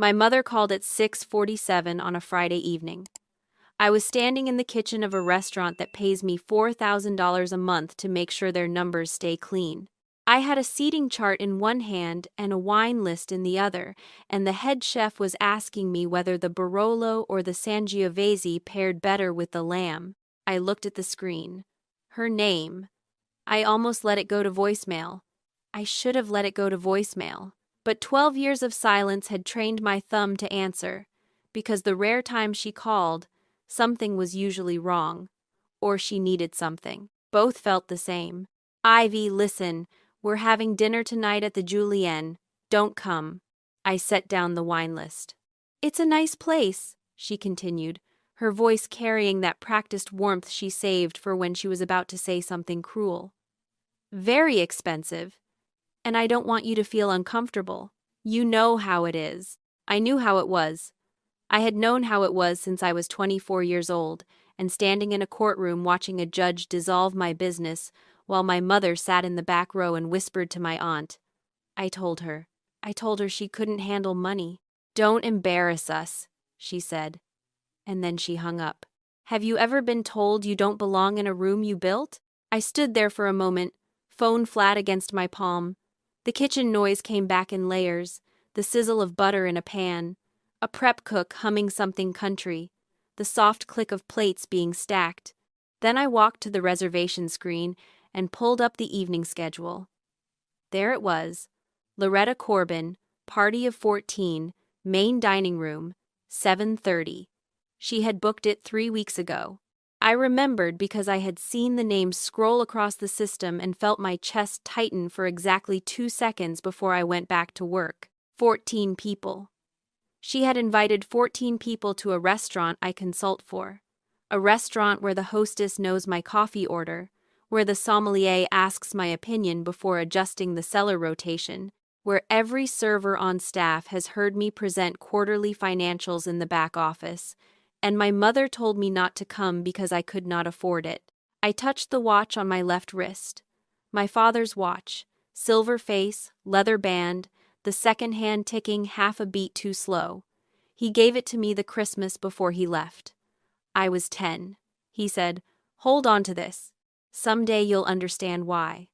My mother called at 6:47 on a Friday evening. I was standing in the kitchen of a restaurant that pays me $4,000 a month to make sure their numbers stay clean. I had a seating chart in one hand and a wine list in the other, and the head chef was asking me whether the Barolo or the Sangiovese paired better with the lamb. I looked at the screen. Her name. I almost let it go to voicemail. I should have let it go to voicemail. But 12 years of silence had trained my thumb to answer, because the rare time she called, something was usually wrong, or she needed something. Both felt the same. Ivy, listen, we're having dinner tonight at the Julienne. Don't come. I set down the wine list. It's a nice place, she continued, her voice carrying that practiced warmth she saved for when she was about to say something cruel. Very expensive, and I don't want you to feel uncomfortable. You know how it is. I knew how it was. I had known how it was since I was 24 years old, and standing in a courtroom watching a judge dissolve my business while my mother sat in the back row and whispered to my aunt. I told her she couldn't handle money. Don't embarrass us, she said. And then she hung up. Have you ever been told you don't belong in a room you built? I stood there for a moment, phone flat against my palm. The kitchen noise came back in layers, the sizzle of butter in a pan, a prep cook humming something country, the soft click of plates being stacked. Then I walked to the reservation screen and pulled up the evening schedule. There it was, Loretta Corbin, party of 14, main dining room, 7:30. She had booked it 3 weeks ago. I remembered because I had seen the name scroll across the system and felt my chest tighten for exactly 2 seconds before I went back to work. 14 people. She had invited 14 people to a restaurant I consult for. A restaurant where the hostess knows my coffee order, where the sommelier asks my opinion before adjusting the cellar rotation, where every server on staff has heard me present quarterly financials in the back office, and my mother told me not to come because I could not afford it. I touched the watch on my left wrist. My father's watch, silver face, leather band, the second hand ticking half a beat too slow. He gave it to me the Christmas before he left. I was 10. He said, "Hold on to this. Someday you'll understand why."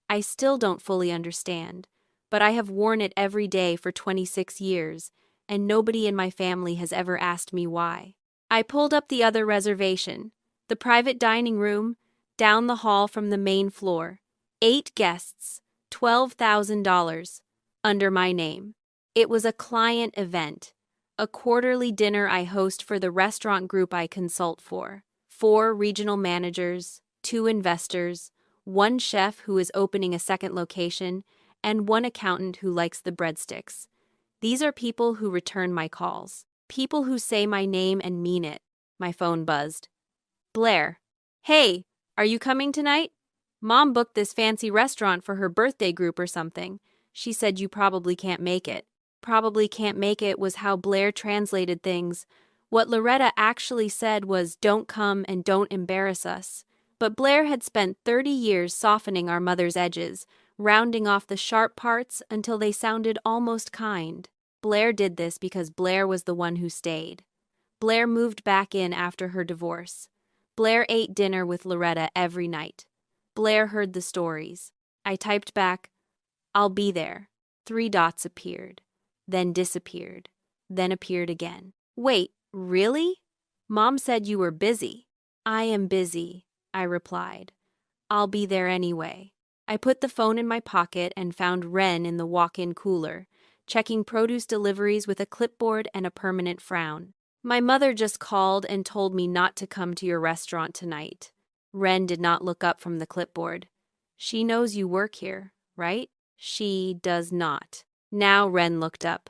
I still don't fully understand, but I have worn it every day for 26 years, and nobody in my family has ever asked me why. I pulled up the other reservation, the private dining room, down the hall from the main floor. 8 guests, $12,000, under my name. It was a client event, a quarterly dinner I host for the restaurant group I consult for. 4 regional managers, 2 investors, 1 chef who is opening a second location, and 1 accountant who likes the breadsticks. These are people who return my calls. People who say my name and mean it. My phone buzzed. Blair. Hey, are you coming tonight? Mom booked this fancy restaurant for her birthday group or something. She said you probably can't make it. Probably can't make it was how Blair translated things. What Loretta actually said was, don't come and don't embarrass us. But Blair had spent 30 years softening our mother's edges, rounding off the sharp parts until they sounded almost kind. Blair did this because Blair was the one who stayed. Blair moved back in after her divorce. Blair ate dinner with Loretta every night. Blair heard the stories. I typed back, "I'll be there." 3 dots appeared, then disappeared, then appeared again. Wait, really? Mom said you were busy. I am busy, I replied. I'll be there anyway. I put the phone in my pocket and found Ren in the walk-in cooler, checking produce deliveries with a clipboard and a permanent frown. My mother just called and told me not to come to your restaurant tonight. Ren did not look up from the clipboard. She knows you work here, right? She does not. Now Ren looked up.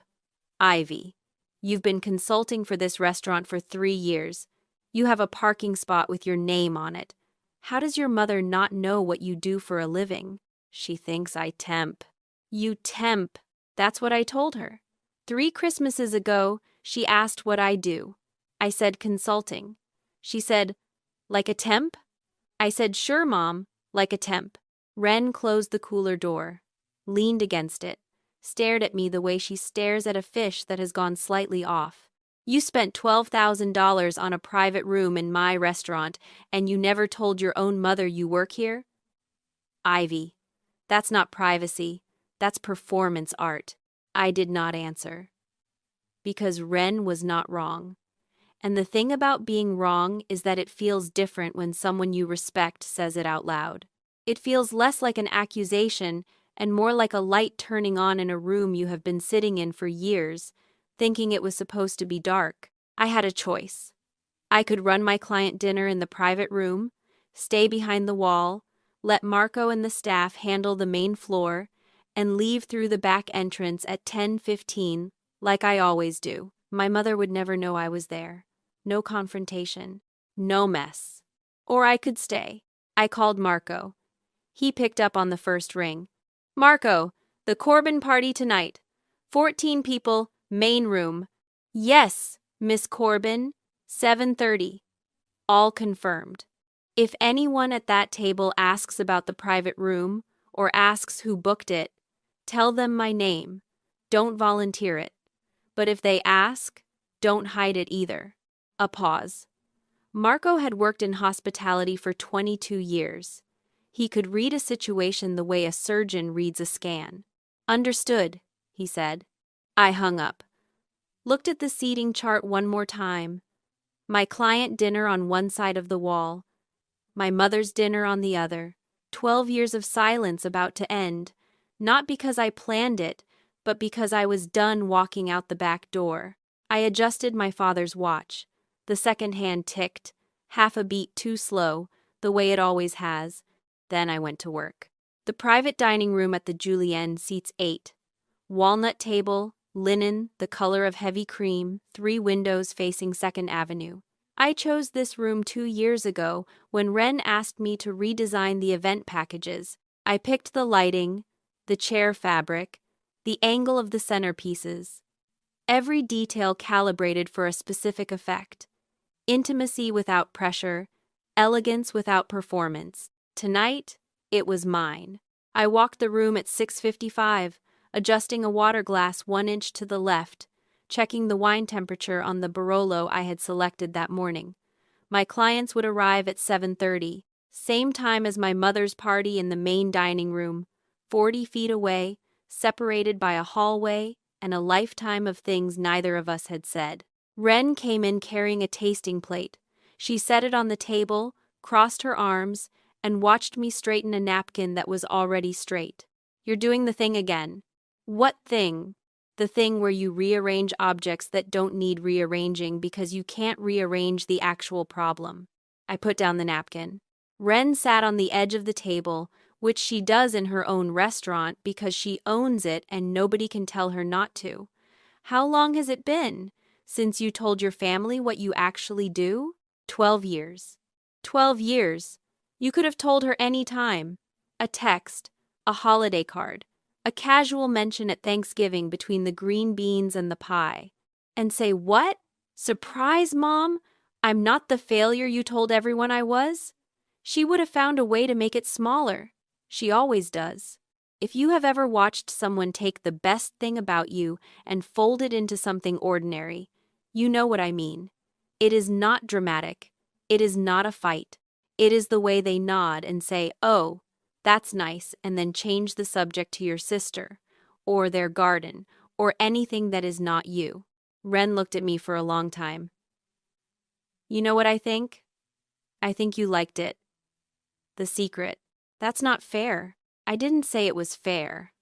Ivy, you've been consulting for this restaurant for 3 years. You have a parking spot with your name on it. How does your mother not know what you do for a living? She thinks I temp. You temp. That's what I told her. 3 Christmases ago, she asked what I do. I said consulting. She said, like a temp? I said, sure, Mom, like a temp. Ren closed the cooler door, leaned against it, stared at me the way she stares at a fish that has gone slightly off. You spent $12,000 on a private room in my restaurant, and you never told your own mother you work here? Ivy, that's not privacy. That's performance art. I did not answer. Because Ren was not wrong. And the thing about being wrong is that it feels different when someone you respect says it out loud. It feels less like an accusation and more like a light turning on in a room you have been sitting in for years, thinking it was supposed to be dark. I had a choice. I could run my client dinner in the private room, stay behind the wall, let Marco and the staff handle the main floor, and leave through the back entrance at 10:15, like I always do. My mother would never know I was there. No confrontation. No mess. Or I could stay. I called Marco. He picked up on the first ring. Marco, the Corbin party tonight. 14 people, main room. Yes, Miss Corbin, 7:30. All confirmed. If anyone at that table asks about the private room or asks who booked it, tell them my name. Don't volunteer it. But if they ask, don't hide it either. A pause. Marco had worked in hospitality for 22 years. He could read a situation the way a surgeon reads a scan. Understood, he said. I hung up. Looked at the seating chart one more time. My client dinner on one side of the wall. My mother's dinner on the other. 12 years of silence about to end. Not because I planned it, but because I was done walking out the back door. I adjusted my father's watch. The second hand ticked, half a beat too slow, the way it always has. Then I went to work. The private dining room at the Julienne seats 8. Walnut table, linen, the color of heavy cream, 3 windows facing 2nd Avenue. I chose this room 2 years ago when Ren asked me to redesign the event packages. I picked the lighting, the chair fabric, the angle of the centerpieces. Every detail calibrated for a specific effect. Intimacy without pressure, elegance without performance. Tonight, it was mine. I walked the room at 6:55, adjusting a water glass 1 inch to the left, checking the wine temperature on the Barolo I had selected that morning. My clients would arrive at 7:30, same time as my mother's party in the main dining room, 40 feet away, separated by a hallway and a lifetime of things neither of us had said. Ren came in carrying a tasting plate. She set it on the table, crossed her arms, and watched me straighten a napkin that was already straight. You're doing the thing again. What thing? The thing where you rearrange objects that don't need rearranging because you can't rearrange the actual problem. I put down the napkin. Ren sat on the edge of the table, which she does in her own restaurant because she owns it and nobody can tell her not to. How long has it been since you told your family what you actually do? 12 years. 12 years. You could have told her any time. A text, a holiday card, a casual mention at Thanksgiving between the green beans and the pie. And say, what? Surprise, Mom? I'm not the failure you told everyone I was? She would have found a way to make it smaller. She always does. If you have ever watched someone take the best thing about you and fold it into something ordinary, you know what I mean. It is not dramatic. It is not a fight. It is the way they nod and say, oh, that's nice, and then change the subject to your sister, or their garden, or anything that is not you. Ren looked at me for a long time. You know what I think? I think you liked it. The secret. That's not fair. I didn't say it was fair.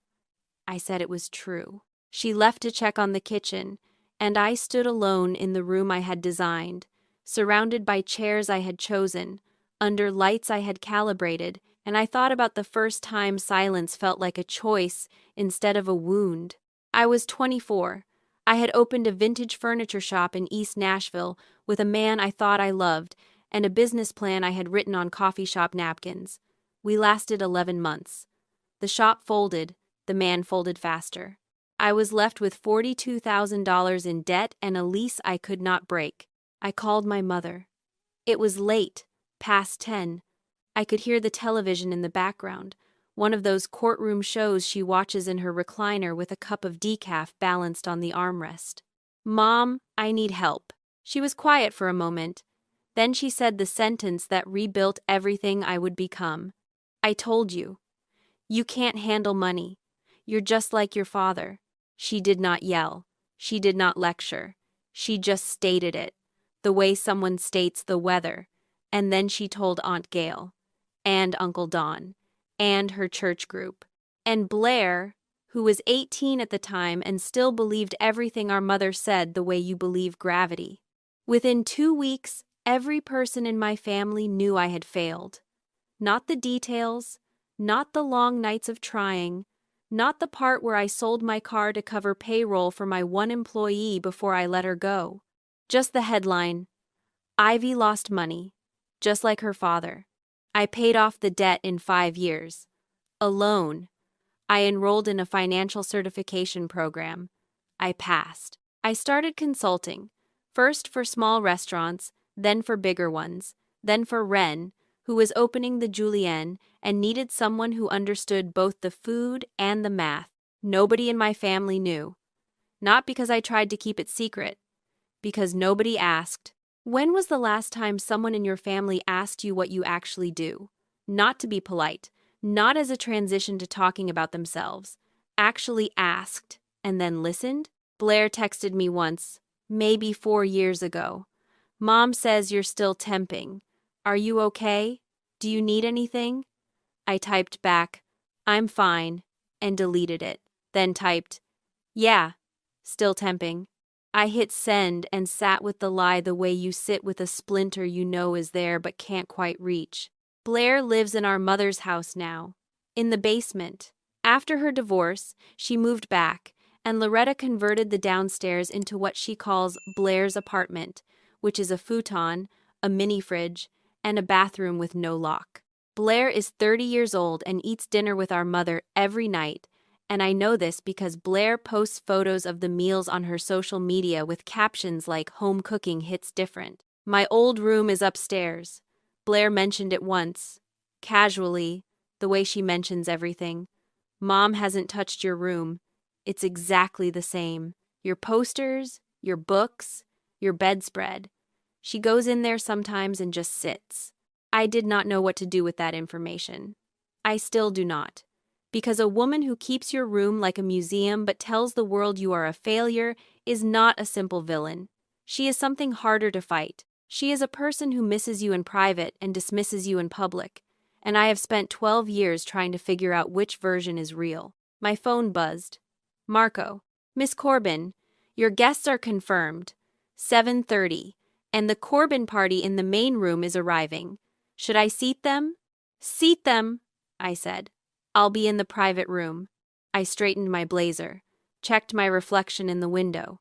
I said it was true. She left to check on the kitchen, and I stood alone in the room I had designed, surrounded by chairs I had chosen, under lights I had calibrated, and I thought about the first time silence felt like a choice instead of a wound. I was 24. I had opened a vintage furniture shop in East Nashville with a man I thought I loved and a business plan I had written on coffee shop napkins. We lasted 11 months. The shop folded, the man folded faster. I was left with $42,000 in debt and a lease I could not break. I called my mother. It was late, past 10. I could hear the television in the background, one of those courtroom shows she watches in her recliner with a cup of decaf balanced on the armrest. "Mom, I need help." She was quiet for a moment. Then she said the sentence that rebuilt everything I would become. "I told you. You can't handle money. You're just like your father." She did not yell. She did not lecture. She just stated it, the way someone states the weather. And then she told Aunt Gail, and Uncle Don, and her church group. And Blair, who was 18 at the time and still believed everything our mother said the way you believe gravity. Within 2 weeks, every person in my family knew I had failed. Not the details, not the long nights of trying, not the part where I sold my car to cover payroll for my one employee before I let her go. Just the headline, "Ivy lost money, just like her father. I paid off the debt in 5 years. Alone. I enrolled in a financial certification program. I passed. I started consulting, first for small restaurants, then for bigger ones, then for Ren, who was opening the Julienne and needed someone who understood both the food and the math. Nobody in my family knew. Not because I tried to keep it secret, because nobody asked. When was the last time someone in your family asked you what you actually do? Not to be polite, not as a transition to talking about themselves. Actually asked, and then listened? Blair texted me once, maybe 4 years ago. "Mom says you're still temping. Are you okay? Do you need anything?" I typed back, "I'm fine," and deleted it. Then typed, "Yeah, still temping." I hit send and sat with the lie the way you sit with a splinter you know is there but can't quite reach. Blair lives in our mother's house now, in the basement. After her divorce, she moved back, and Loretta converted the downstairs into what she calls Blair's apartment, which is a futon, a mini fridge, and a bathroom with no lock. Blair is 30 years old and eats dinner with our mother every night, and I know this because Blair posts photos of the meals on her social media with captions like "Home cooking hits different." My old room is upstairs. Blair mentioned it once, casually, the way she mentions everything. "Mom hasn't touched your room. It's exactly the same. Your posters, your books, your bedspread." She goes in there sometimes and just sits. I did not know what to do with that information. I still do not. Because a woman who keeps your room like a museum but tells the world you are a failure is not a simple villain. She is something harder to fight. She is a person who misses you in private and dismisses you in public. And I have spent 12 years trying to figure out which version is real. My phone buzzed. "Marco, Miss Corbin, your guests are confirmed. 7:30. And the Corbin party in the main room is arriving. Should I seat them?" "Seat them," I said. "I'll be in the private room." I straightened my blazer, checked my reflection in the window.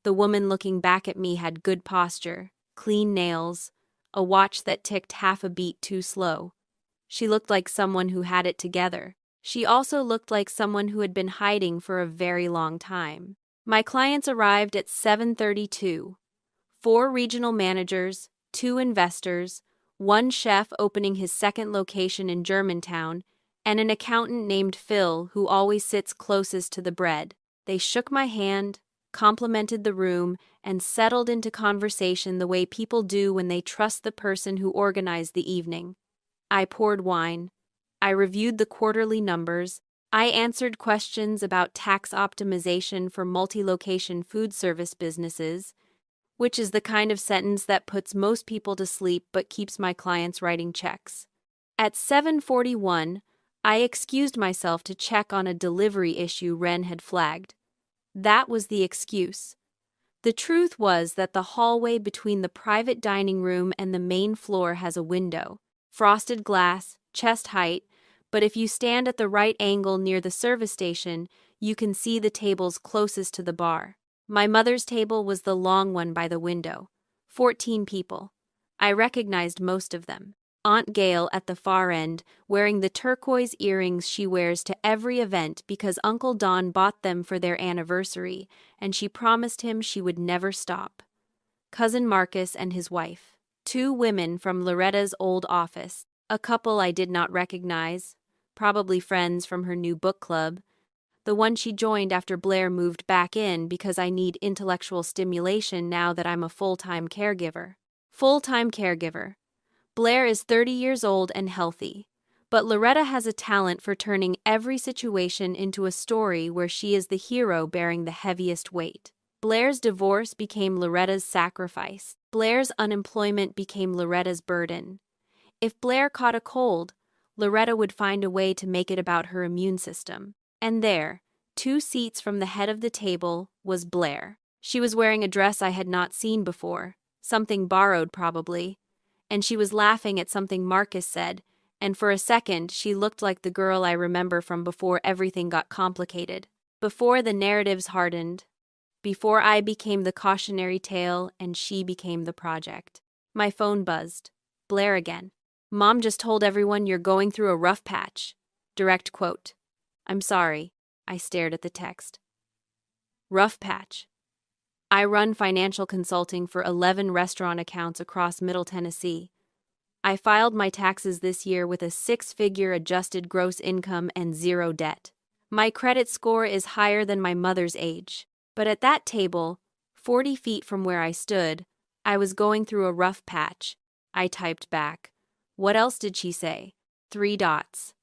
The woman looking back at me had good posture, clean nails, a watch that ticked half a beat too slow. She looked like someone who had it together. She also looked like someone who had been hiding for a very long time. My clients arrived at 7:32. 4 regional managers, 2 investors, 1 chef opening his second location in Germantown, and an accountant named Phil who always sits closest to the bread. They shook my hand, complimented the room, and settled into conversation the way people do when they trust the person who organized the evening. I poured wine. I reviewed the quarterly numbers. I answered questions about tax optimization for multi-location food service businesses, which is the kind of sentence that puts most people to sleep but keeps my clients writing checks. At 7:41, I excused myself to check on a delivery issue Ren had flagged. That was the excuse. The truth was that the hallway between the private dining room and the main floor has a window, frosted glass, chest height, but if you stand at the right angle near the service station, you can see the tables closest to the bar. My mother's table was the long one by the window. 14 people. I recognized most of them. Aunt Gail at the far end, wearing the turquoise earrings she wears to every event because Uncle Don bought them for their anniversary, and she promised him she would never stop. Cousin Marcus and his wife. 2 women from Loretta's old office. A couple I did not recognize. probably friends from her new book club, the one she joined after Blair moved back in because I need intellectual stimulation now that I'm a full-time caregiver. Full-time caregiver. Blair is 30 years old and healthy, but Loretta has a talent for turning every situation into a story where she is the hero bearing the heaviest weight. Blair's divorce became Loretta's sacrifice. Blair's unemployment became Loretta's burden. If Blair caught a cold, Loretta would find a way to make it about her immune system. And there, 2 seats from the head of the table, was Blair. She was wearing a dress I had not seen before, something borrowed probably, and she was laughing at something Marcus said, and for a second she looked like the girl I remember from before everything got complicated, before the narratives hardened, before I became the cautionary tale and she became the project. My phone buzzed. Blair again. "Mom just told everyone you're going through a rough patch." Direct quote. "I'm sorry." I stared at the text. Rough patch. I run financial consulting for 11 restaurant accounts across Middle Tennessee. I filed my taxes this year with a 6-figure adjusted gross income and 0 debt. My credit score is higher than my mother's age. But at that table, 40 feet from where I stood, I was going through a rough patch. I typed back. What else did she say? 3 dots.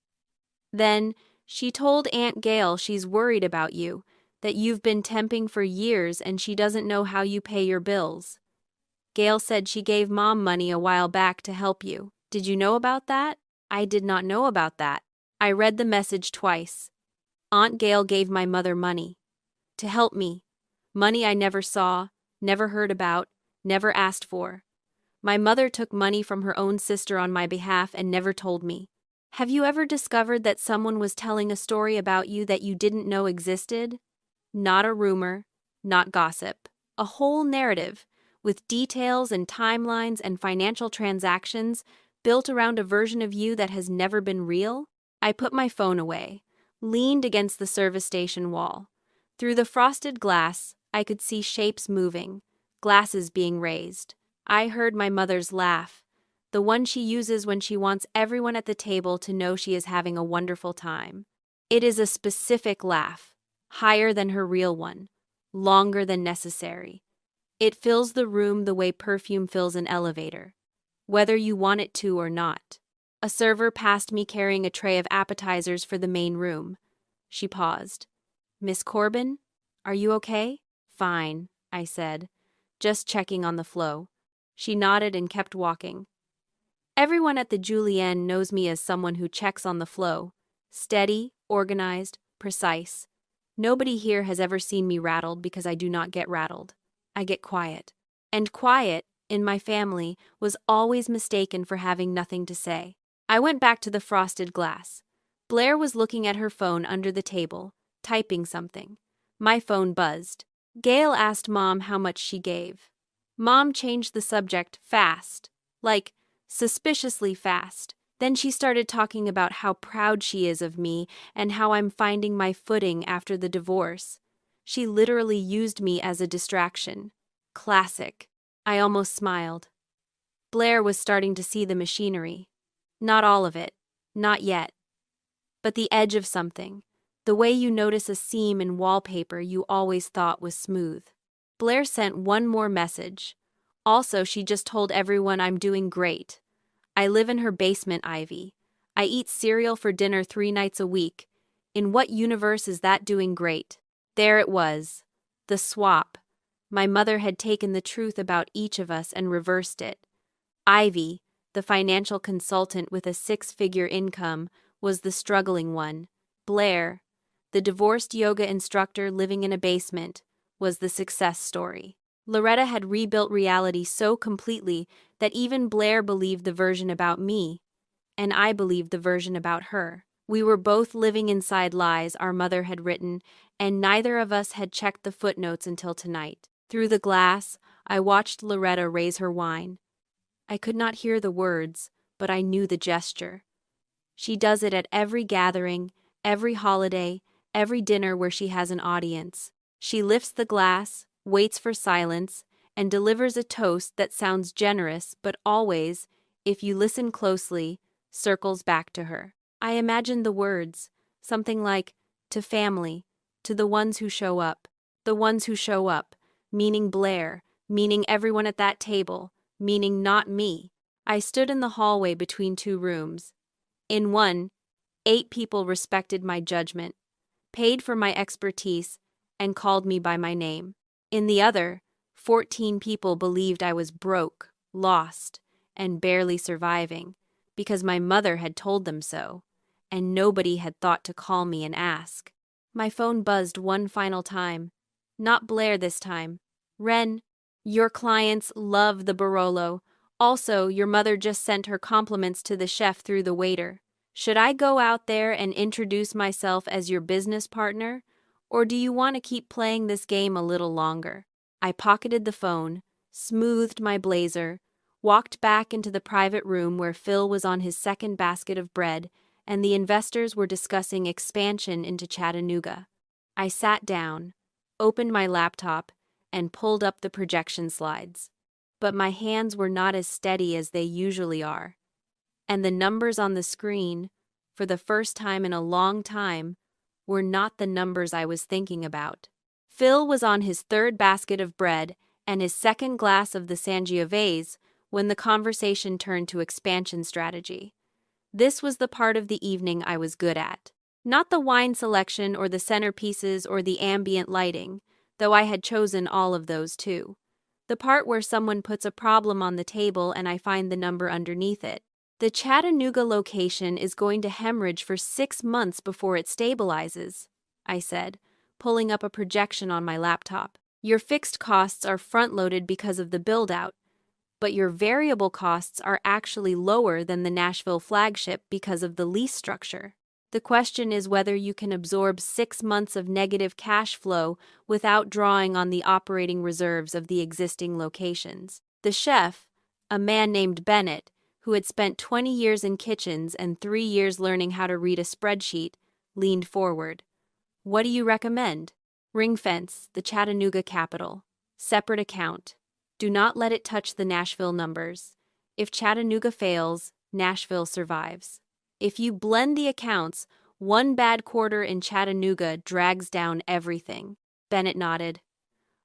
Then, she told Aunt Gail she's worried about you, that you've been temping for years and she doesn't know how you pay your bills. Gail said she gave Mom money a while back to help you. Did you know about that? I did not know about that. I read the message twice. Aunt Gail gave my mother money. To help me. Money I never saw, never heard about, never asked for. My mother took money from her own sister on my behalf and never told me. Have you ever discovered that someone was telling a story about you that you didn't know existed? Not a rumor, not gossip. A whole narrative, with details and timelines and financial transactions built around a version of you that has never been real? I put my phone away, leaned against the service station wall. Through the frosted glass, I could see shapes moving, glasses being raised. I heard my mother's laugh, the one she uses when she wants everyone at the table to know she is having a wonderful time. It is a specific laugh, higher than her real one, longer than necessary. It fills the room the way perfume fills an elevator, whether you want it to or not. A server passed me carrying a tray of appetizers for the main room. She paused. "Miss Corbin, are you okay?" "Fine," I said, just checking on the flow. She nodded and kept walking. Everyone at the Julienne knows me as someone who checks on the flow. Steady, organized, precise. Nobody here has ever seen me rattled because I do not get rattled. I get quiet. And quiet, in my family, was always mistaken for having nothing to say. I went back to the frosted glass. Blair was looking at her phone under the table, typing something. My phone buzzed. Gail asked Mom how much she gave. Mom changed the subject fast, like suspiciously fast. Then she started talking about how proud she is of me and how I'm finding my footing after the divorce. She literally used me as a distraction. Classic. I almost smiled. Blair was starting to see the machinery. Not all of it. Not yet. But the edge of something. The way you notice a seam in wallpaper you always thought was smooth. Blair sent one more message. Also, she just told everyone I'm doing great. I live in her basement, Ivy. I eat cereal for dinner 3 nights a week. In what universe is that doing great? There it was. The swap. My mother had taken the truth about each of us and reversed it. Ivy, the financial consultant with a 6-figure income, was the struggling one. Blair, the divorced yoga instructor living in a basement, was the success story. Loretta had rebuilt reality so completely that even Blair believed the version about me, and I believed the version about her. We were both living inside lies our mother had written, and neither of us had checked the footnotes until tonight. Through the glass, I watched Loretta raise her wine. I could not hear the words, but I knew the gesture. She does it at every gathering, every holiday, every dinner where she has an audience. She lifts the glass, waits for silence, and delivers a toast that sounds generous but always, if you listen closely, circles back to her. I imagined the words, something like, to family, to the ones who show up. The ones who show up, meaning Blair, meaning everyone at that table, meaning not me. I stood in the hallway between two rooms. In one, 8 people respected my judgment, paid for my expertise, and called me by my name. In the other, 14 people believed I was broke, lost, and barely surviving, because my mother had told them so, and nobody had thought to call me and ask. My phone buzzed one final time. Not Blair this time. Ren, your clients love the Barolo. Also, your mother just sent her compliments to the chef through the waiter. Should I go out there and introduce myself as your business partner, or do you want to keep playing this game a little longer? I pocketed the phone, smoothed my blazer, walked back into the private room where Phil was on his second basket of bread and the investors were discussing expansion into Chattanooga. I sat down, opened my laptop, and pulled up the projection slides. But my hands were not as steady as they usually are. And the numbers on the screen, for the first time in a long time, were not the numbers I was thinking about. Phil was on his third basket of bread and his second glass of the Sangiovese when the conversation turned to expansion strategy. This was the part of the evening I was good at. Not the wine selection or the centerpieces or the ambient lighting, though I had chosen all of those too. The part where someone puts a problem on the table and I find the number underneath it. The Chattanooga location is going to hemorrhage for 6 months before it stabilizes, I said, pulling up a projection on my laptop. Your fixed costs are front-loaded because of the build-out, but your variable costs are actually lower than the Nashville flagship because of the lease structure. The question is whether you can absorb 6 months of negative cash flow without drawing on the operating reserves of the existing locations. The chef, a man named Bennett, who had spent 20 years in kitchens and 3 years learning how to read a spreadsheet, leaned forward. What do you recommend? Ring fence, the Chattanooga capital. Separate account. Do not let it touch the Nashville numbers. If Chattanooga fails, Nashville survives. If you blend the accounts, one bad quarter in Chattanooga drags down everything. Bennett nodded.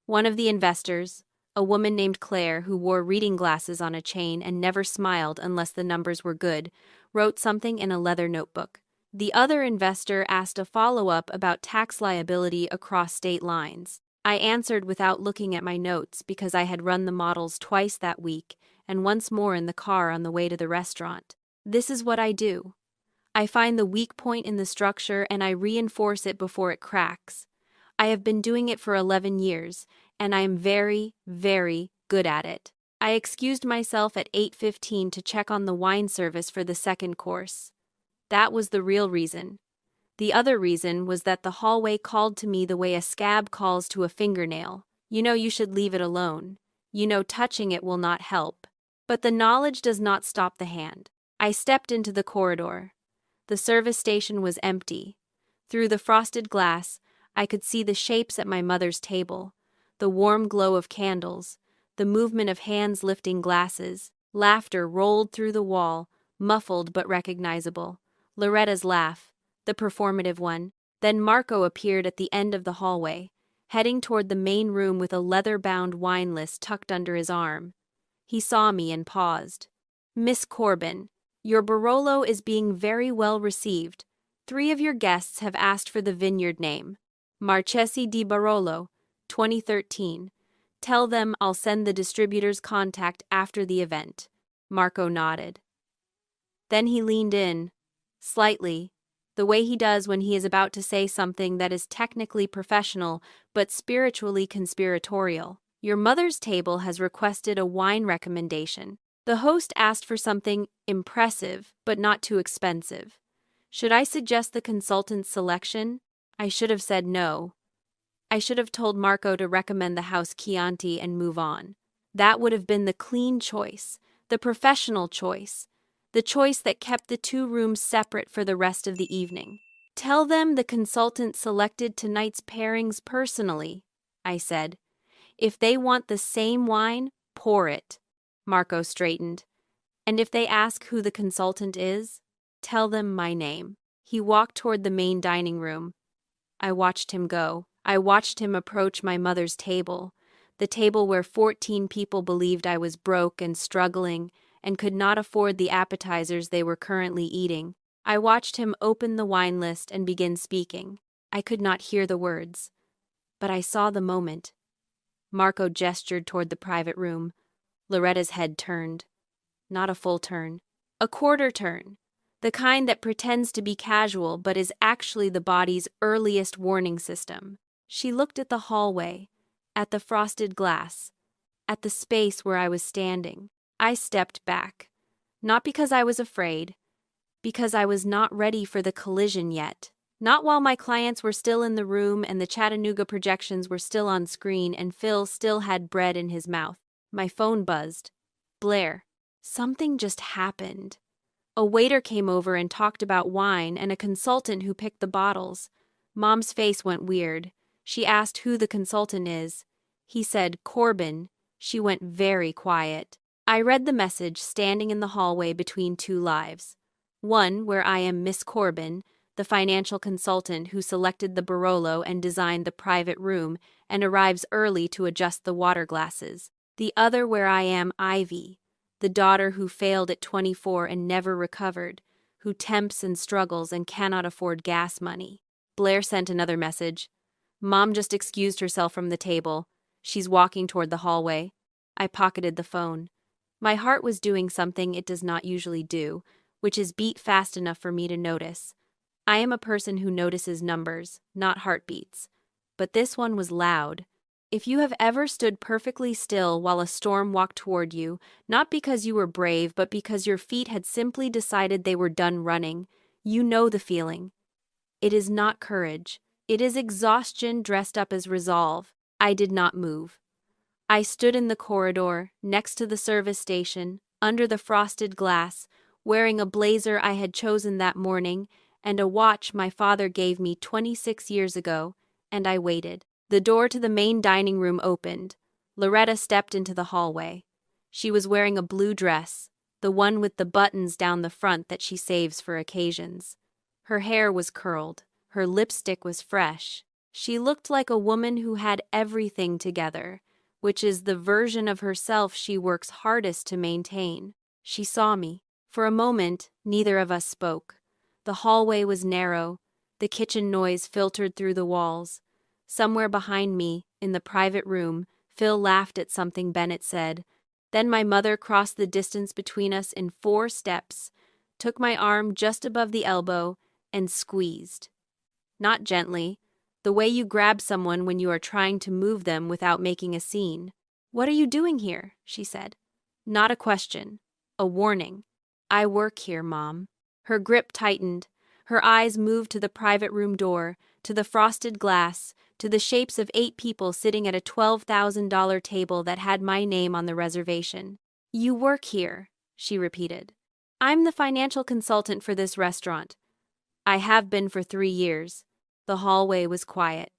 One of the investors, a woman named Claire who wore reading glasses on a chain and never smiled unless the numbers were good, wrote something in a leather notebook. The other investor asked a follow-up about tax liability across state lines. I answered without looking at my notes because I had run the models twice that week and once more in the car on the way to the restaurant. This is what I do. I find the weak point in the structure and I reinforce it before it cracks. I have been doing it for 11 years, and I am very, very good at it. I excused myself at 8:15 to check on the wine service for the second course. That was the real reason. The other reason was that the hallway called to me the way a scab calls to a fingernail. You know you should leave it alone. You know touching it will not help. But the knowledge does not stop the hand. I stepped into the corridor. The service station was empty. Through the frosted glass, I could see the shapes at my mother's table, the warm glow of candles, the movement of hands lifting glasses. Laughter rolled through the wall, muffled but recognizable. Loretta's laugh, the performative one. Then Marco appeared at the end of the hallway, heading toward the main room with a leather-bound wine list tucked under his arm. He saw me and paused. Miss Corbin, your Barolo is being very well received. 3 of your guests have asked for the vineyard name. Marchesi di Barolo, 2013. Tell them I'll send the distributor's contact after the event. Marco nodded. Then he leaned in, slightly, the way he does when he is about to say something that is technically professional but spiritually conspiratorial. Your mother's table has requested a wine recommendation. The host asked for something impressive but not too expensive. Should I suggest the consultant's selection? I should have said no. I should have told Marco to recommend the house Chianti and move on. That would have been the clean choice, the professional choice, the choice that kept the 2 rooms separate for the rest of the evening. Tell them the consultant selected tonight's pairings personally, I said. If they want the same wine, pour it. Marco straightened. And if they ask who the consultant is? Tell them my name. He walked toward the main dining room. I watched him go. I watched him approach my mother's table, the table where 14 people believed I was broke and struggling and could not afford the appetizers they were currently eating. I watched him open the wine list and begin speaking. I could not hear the words, but I saw the moment. Marco gestured toward the private room. Loretta's head turned. Not a full turn. A quarter turn. The kind that pretends to be casual but is actually the body's earliest warning system. She looked at the hallway, at the frosted glass, at the space where I was standing. I stepped back. Not because I was afraid, because I was not ready for the collision yet. Not while my clients were still in the room and the Chattanooga projections were still on screen and Phil still had bread in his mouth. My phone buzzed. Blair. Something just happened. A waiter came over and talked about wine and a consultant who picked the bottles. Mom's face went weird. She asked who the consultant is. He said, Corbin. She went very quiet. I read the message standing in the hallway between two lives. One where I am Miss Corbin, the financial consultant who selected the Barolo and designed the private room and arrives early to adjust the water glasses. The other where I am Ivy, the daughter who failed at 24 and never recovered, who tempts and struggles and cannot afford gas money. Blair sent another message. Mom just excused herself from the table. She's walking toward the hallway. I pocketed the phone. My heart was doing something it does not usually do, which is beat fast enough for me to notice. I am a person who notices numbers, not heartbeats. But this one was loud. If you have ever stood perfectly still while a storm walked toward you, not because you were brave but because your feet had simply decided they were done running, you know the feeling. It is not courage. It is exhaustion dressed up as resolve. I did not move. I stood in the corridor, next to the service station, under the frosted glass, wearing a blazer I had chosen that morning and a watch my father gave me 26 years ago, and I waited. The door to the main dining room opened. Loretta stepped into the hallway. She was wearing a blue dress, the one with the buttons down the front that she saves for occasions. Her hair was curled. Her lipstick was fresh. She looked like a woman who had everything together, which is the version of herself she works hardest to maintain. She saw me. For a moment, neither of us spoke. The hallway was narrow. The kitchen noise filtered through the walls. Somewhere behind me, in the private room, Phil laughed at something Bennett said. Then my mother crossed the distance between us in 4 steps, took my arm just above the elbow, and squeezed. Not gently, the way you grab someone when you are trying to move them without making a scene. "What are you doing here?" she said. Not a question, a warning. "I work here, Mom." Her grip tightened. Her eyes moved to the private room door, to the frosted glass, to the shapes of 8 people sitting at a $12,000 table that had my name on the reservation. "You work here," she repeated. "I'm the financial consultant for this restaurant. I have been for 3 years. The hallway was quiet.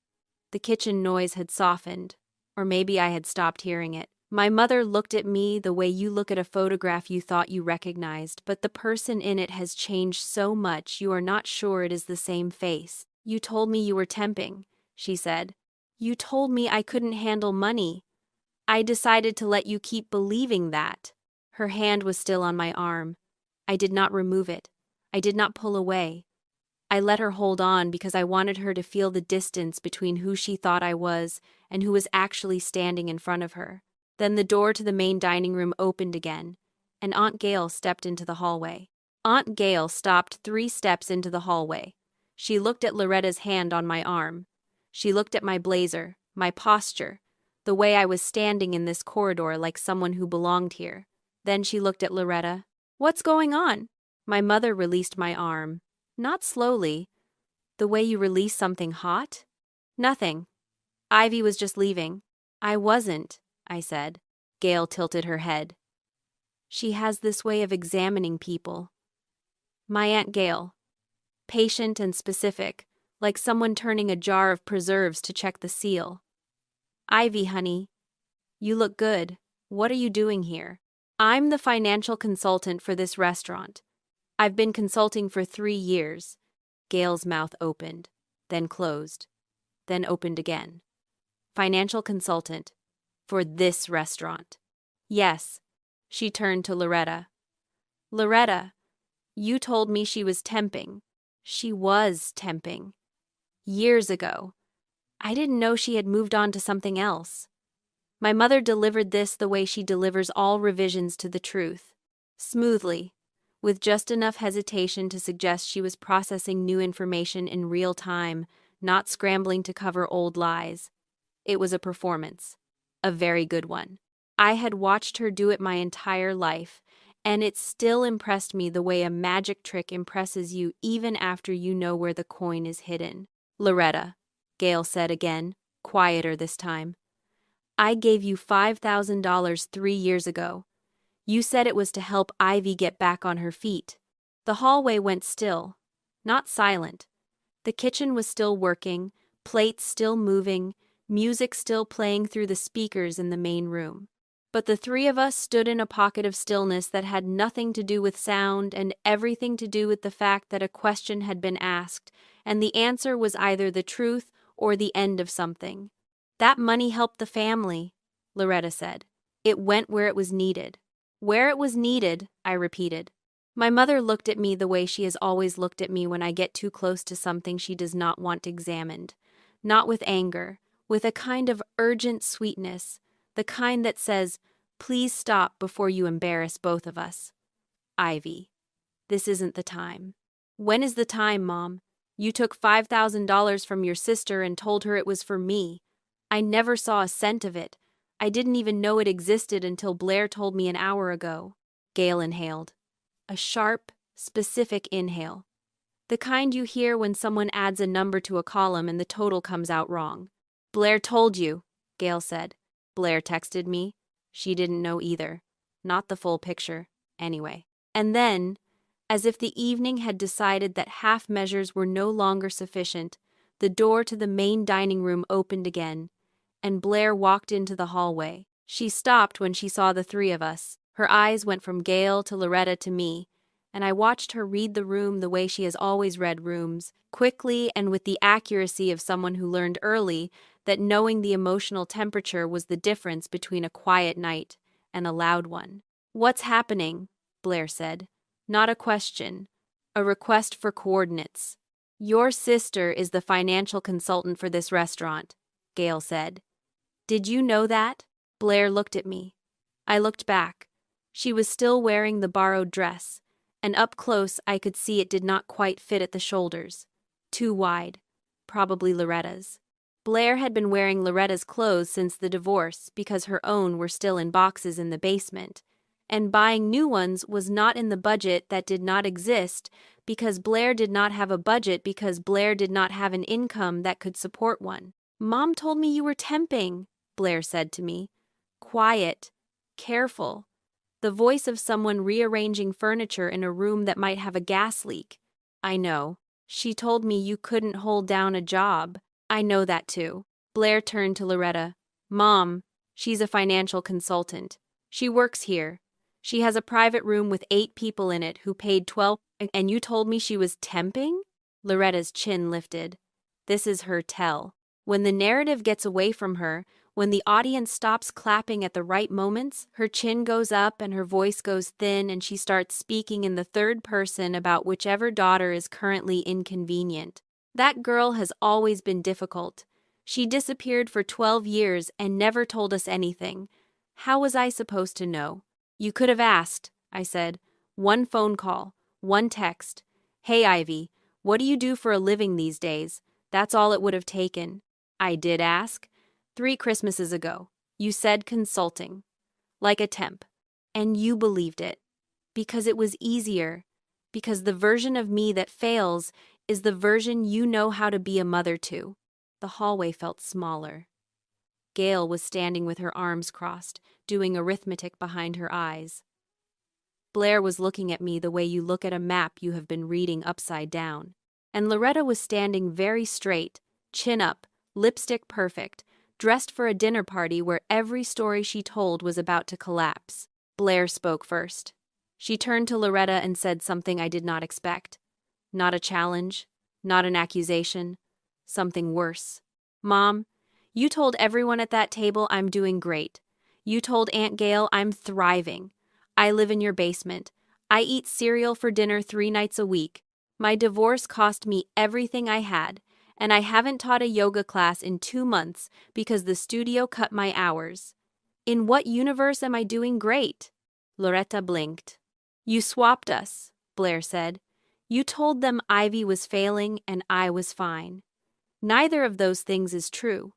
The kitchen noise had softened, or maybe I had stopped hearing it. My mother looked at me the way you look at a photograph you thought you recognized, but the person in it has changed so much you are not sure it is the same face. "You told me you were temping," she said. "You told me I couldn't handle money. I decided to let you keep believing that." Her hand was still on my arm. I did not remove it. I did not pull away. I let her hold on because I wanted her to feel the distance between who she thought I was and who was actually standing in front of her. Then the door to the main dining room opened again, and Aunt Gail stepped into the hallway. Aunt Gail stopped 3 steps into the hallway. She looked at Loretta's hand on my arm. She looked at my blazer, my posture, the way I was standing in this corridor like someone who belonged here. Then she looked at Loretta. "What's going on?" My mother released my arm. Not slowly. The way you release something hot? "Nothing. Ivy was just leaving." "I wasn't," I said. Gail tilted her head. "She has this way of examining people." My Aunt Gail. Patient and specific, like someone turning a jar of preserves to check the seal. "Ivy, honey, you look good. What are you doing here?" "I'm the financial consultant for this restaurant. I've been consulting for 3 years. Gail's mouth opened, then closed, then opened again. Financial consultant. For this restaurant. Yes. She turned to Loretta. Loretta, you told me she was temping. She was temping. Years ago. I didn't know she had moved on to something else. My mother delivered this the way she delivers all revisions to the truth. Smoothly, with just enough hesitation to suggest she was processing new information in real time, not scrambling to cover old lies. It was a performance. A very good one. I had watched her do it my entire life, and it still impressed me the way a magic trick impresses you even after you know where the coin is hidden. Loretta, Gail said again, quieter this time. I gave you $5,000 3 years ago. You said it was to help Ivy get back on her feet. The hallway went still, not silent. The kitchen was still working, plates still moving, music still playing through the speakers in the main room. But the three of us stood in a pocket of stillness that had nothing to do with sound and everything to do with the fact that a question had been asked, and the answer was either the truth or the end of something. That money helped the family, Loretta said. It went where it was needed. Where it was needed, I repeated. My mother looked at me the way she has always looked at me when I get too close to something she does not want examined. Not with anger, with a kind of urgent sweetness, the kind that says, please stop before you embarrass both of us. Ivy, this isn't the time. When is the time, Mom? You took $5,000 from your sister and told her it was for me. I never saw a cent of it. I didn't even know it existed until Blair told me an hour ago. Gail inhaled. A sharp, specific inhale. The kind you hear when someone adds a number to a column and the total comes out wrong. Blair told you, Gail said. Blair texted me. She didn't know either. Not the full picture, anyway. And then, as if the evening had decided that half measures were no longer sufficient, the door to the main dining room opened again, and Blair walked into the hallway. She stopped when she saw the three of us. Her eyes went from Gail to Loretta to me, and I watched her read the room the way she has always read rooms, quickly and with the accuracy of someone who learned early that knowing the emotional temperature was the difference between a quiet night and a loud one. What's happening? Blair said. Not a question, a request for coordinates. Your sister is the financial consultant for this restaurant, Gail said. Did you know that? Blair looked at me. I looked back. She was still wearing the borrowed dress, and up close I could see it did not quite fit at the shoulders. Too wide. Probably Loretta's. Blair had been wearing Loretta's clothes since the divorce because her own were still in boxes in the basement, and buying new ones was not in the budget that did not exist because Blair did not have a budget because Blair did not have an income that could support one. Mom told me you were temping, Blair said to me. Quiet, careful, the voice of someone rearranging furniture in a room that might have a gas leak. I know. She told me you couldn't hold down a job. I know that too. Blair turned to Loretta. Mom, she's a financial consultant. She works here. She has a private room with 8 people in it who paid $12, and you told me she was temping? Loretta's chin lifted. This is her tell. When the narrative gets away from her, when the audience stops clapping at the right moments, her chin goes up and her voice goes thin and she starts speaking in the third person about whichever daughter is currently inconvenient. That girl has always been difficult. She disappeared for 12 years and never told us anything. How was I supposed to know? You could have asked, I said. One phone call, one text. Hey, Ivy, what do you do for a living these days? That's all it would have taken. I did ask. 3 Christmases ago. You said consulting. Like a temp. And you believed it. Because it was easier. Because the version of me that fails is the version you know how to be a mother to. The hallway felt smaller. Gail was standing with her arms crossed, doing arithmetic behind her eyes. Blair was looking at me the way you look at a map you have been reading upside down. And Loretta was standing very straight, chin up, lipstick perfect, dressed for a dinner party where every story she told was about to collapse. Blair spoke first. She turned to Loretta and said something I did not expect. Not a challenge, not an accusation, something worse. Mom, you told everyone at that table I'm doing great. You told Aunt Gail I'm thriving. I live in your basement. I eat cereal for dinner 3 nights a week. My divorce cost me everything I had, and I haven't taught a yoga class in 2 months because the studio cut my hours. In what universe am I doing great? Loretta blinked. You swapped us, Blair said. You told them Ivy was failing and I was fine. Neither of those things is true.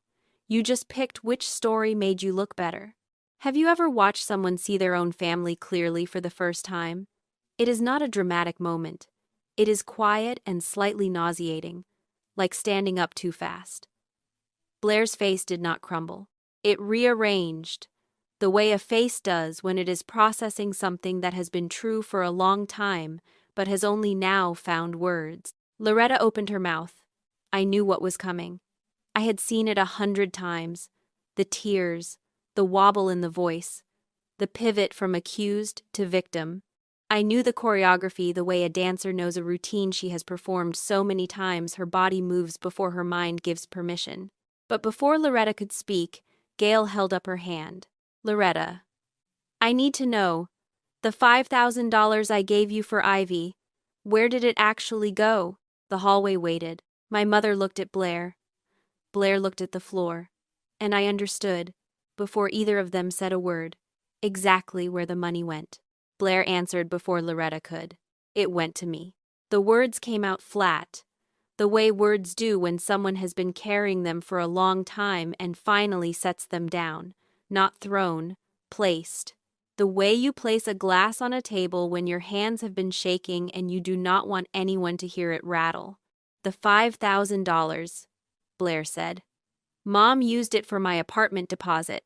You just picked which story made you look better. Have you ever watched someone see their own family clearly for the first time? It is not a dramatic moment. It is quiet and slightly nauseating, like standing up too fast. Blair's face did not crumble. It rearranged, the way a face does when it is processing something that has been true for a long time, but has only now found words. Loretta opened her mouth. I knew what was coming. I had seen it 100 times. The tears, the wobble in the voice, the pivot from accused to victim. I knew the choreography the way a dancer knows a routine she has performed so many times her body moves before her mind gives permission. But before Loretta could speak, Gail held up her hand. Loretta, I need to know, the $5,000 I gave you for Ivy, where did it actually go? The hallway waited. My mother looked at Blair. Blair looked at the floor. And I understood, before either of them said a word, exactly where the money went. Blair answered before Loretta could. It went to me. The words came out flat, the way words do when someone has been carrying them for a long time and finally sets them down, not thrown, placed. The way you place a glass on a table when your hands have been shaking and you do not want anyone to hear it rattle. The $5,000, Blair said. Mom used it for my apartment deposit.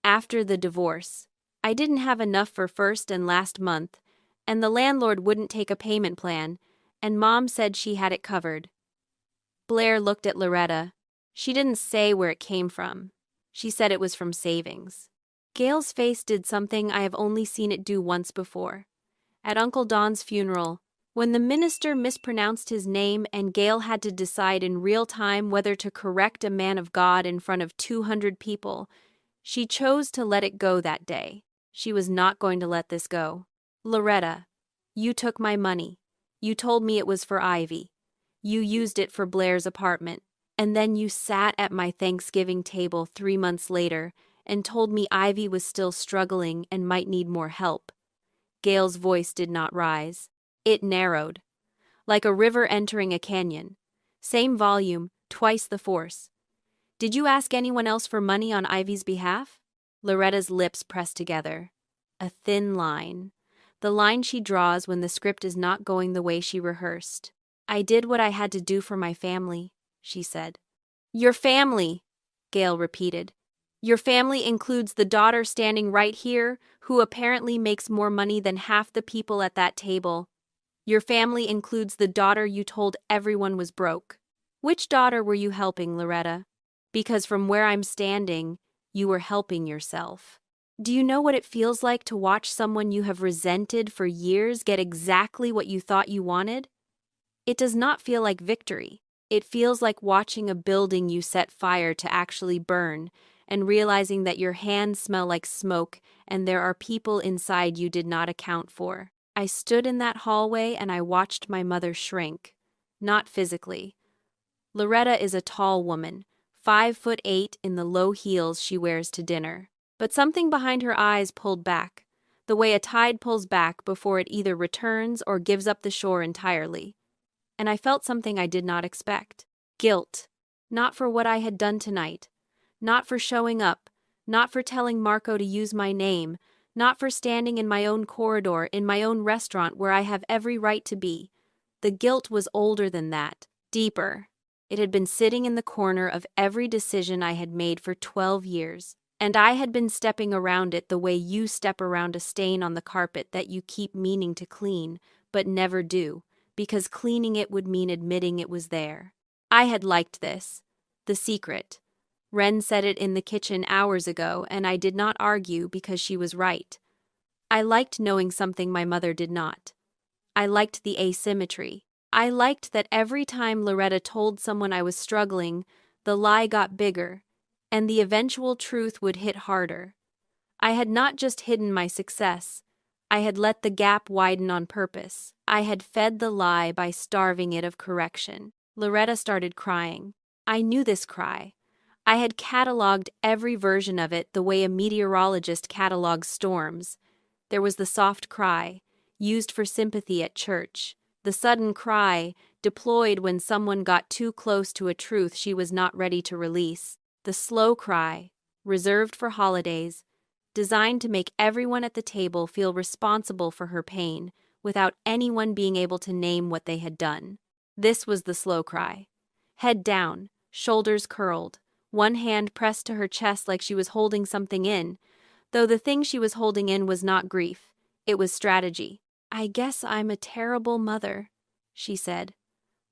After the divorce, I didn't have enough for first and last month, and the landlord wouldn't take a payment plan, and Mom said she had it covered. Blair looked at Loretta. She didn't say where it came from. She said it was from savings. Gail's face did something I have only seen it do once before. At Uncle Don's funeral, when the minister mispronounced his name and Gail had to decide in real time whether to correct a man of God in front of 200 people, she chose to let it go that day. She was not going to let this go. Loretta, you took my money. You told me it was for Ivy. You used it for Blair's apartment. And then you sat at my Thanksgiving table 3 months later and told me Ivy was still struggling and might need more help. Gail's voice did not rise. It narrowed, like a river entering a canyon. Same volume, twice the force. Did you ask anyone else for money on Ivy's behalf? Loretta's lips pressed together. A thin line. The line she draws when the script is not going the way she rehearsed. I did what I had to do for my family, she said. Your family, Gail repeated. Your family includes the daughter standing right here, who apparently makes more money than half the people at that table. Your family includes the daughter you told everyone was broke. Which daughter were you helping, Loretta? Because from where I'm standing, you were helping yourself. Do you know what it feels like to watch someone you have resented for years get exactly what you thought you wanted? It does not feel like victory. It feels like watching a building you set fire to actually burn and realizing that your hands smell like smoke and there are people inside you did not account for. I stood in that hallway and I watched my mother shrink. Not physically. Loretta is a tall woman, 5'8" in the low heels she wears to dinner. But something behind her eyes pulled back, the way a tide pulls back before it either returns or gives up the shore entirely. And I felt something I did not expect. Guilt. Not for what I had done tonight. Not for showing up. Not for telling Marco to use my name. Not for standing in my own corridor, in my own restaurant where I have every right to be. The guilt was older than that, deeper. It had been sitting in the corner of every decision I had made for 12 years. And I had been stepping around it the way you step around a stain on the carpet that you keep meaning to clean, but never do, because cleaning it would mean admitting it was there. I had liked this. The secret. Wren said it in the kitchen hours ago, and I did not argue because she was right. I liked knowing something my mother did not. I liked the asymmetry. I liked that every time Loretta told someone I was struggling, the lie got bigger, and the eventual truth would hit harder. I had not just hidden my success. I had let the gap widen on purpose. I had fed the lie by starving it of correction. Loretta started crying. I knew this cry. I had cataloged every version of it the way a meteorologist catalogs storms. There was the soft cry, used for sympathy at church. The sudden cry, deployed when someone got too close to a truth she was not ready to release. The slow cry, reserved for holidays, designed to make everyone at the table feel responsible for her pain without anyone being able to name what they had done. This was the slow cry. Head down, shoulders curled, one hand pressed to her chest like she was holding something in, though the thing she was holding in was not grief, it was strategy. "I guess I'm a terrible mother," she said,